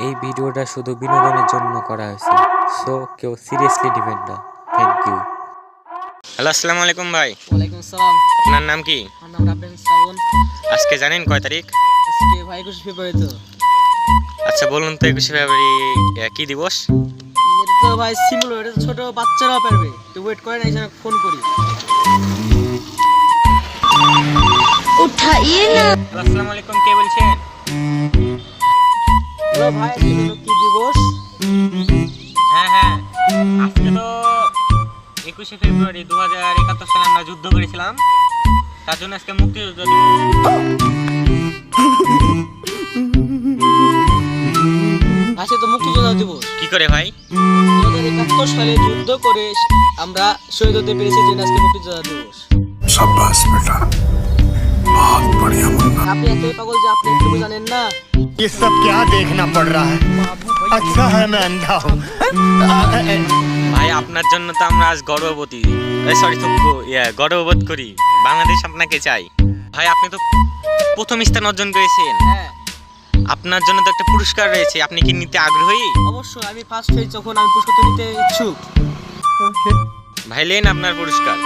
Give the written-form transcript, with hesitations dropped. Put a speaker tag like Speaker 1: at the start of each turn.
Speaker 1: এই ভিডিওটা শুধু বিনোদনের জন্য করা হয়েছে, সো কেউ সিরিয়াসলি নেবেন না। Thank you. হ্যালো, আসসালামু আলাইকুম ভাই।
Speaker 2: ওয়ালাইকুম আসসালাম।
Speaker 1: আপনার নাম কি?
Speaker 2: আমার নাম রাবেন শ্রাবণ।
Speaker 1: আজকে জানেন কয় তারিখ?
Speaker 2: আজকে ভাই 21 ফেব্রুয়ারি তো।
Speaker 1: আচ্ছা বলুন তো, 21 ফেব্রুয়ারি কি দিবস?
Speaker 2: এটা তো ভাই সিম্বল, এটা তো ছোট বাচ্চারাও পারবে। তো ওয়েট করেন, এই জন্য ফোন করি।
Speaker 3: उठाइए ना।
Speaker 1: আসসালামু আলাইকুম, কে বলছেন?
Speaker 2: হ্যালো ভাই, এটা কি দিবস?
Speaker 1: হ্যাঁ, আজকে তো 21 ফেব্রুয়ারি 2071 সালে আমরা যুদ্ধ করেছিলাম, তার জন্য আজকে মুক্তিযুদ্ধ দিবস।
Speaker 2: আজকে তো মুক্তিযোদ্ধা দিবস।
Speaker 1: কি করে ভাই?
Speaker 2: 2071 সালে যুদ্ধ করে আমরা শহীদ হতে পেরেছি, যে আজকে মুক্তিযোদ্ধা দিবস।
Speaker 4: शाबाश बेटा, बहुत बढ़िया मुन्ना।
Speaker 2: আপনি এতই পাগল যে আপনি একটু জানেন না।
Speaker 5: ये सब क्या देखना पड़ रहा है? अच्छा है मैं अंधा हूँ।
Speaker 1: ভাই আপনার জন্য তো আমরা আজ গর্ববোধ করি। বাংলাদেশ আপনাকে চাই। ভাই আপনি তো প্রথম স্থান অর্জন করেছেন,
Speaker 2: হ্যাঁ
Speaker 1: আপনার জন্য তো একটা পুরস্কার রয়েছে, আপনি কি নিতে আগ্রহী?
Speaker 2: অবশ্যই, আমি ফার্স্ট হই যখন আমি পুরস্কার নিতে ইচ্ছুক।
Speaker 1: ভাই লেন আপনার পুরস্কার।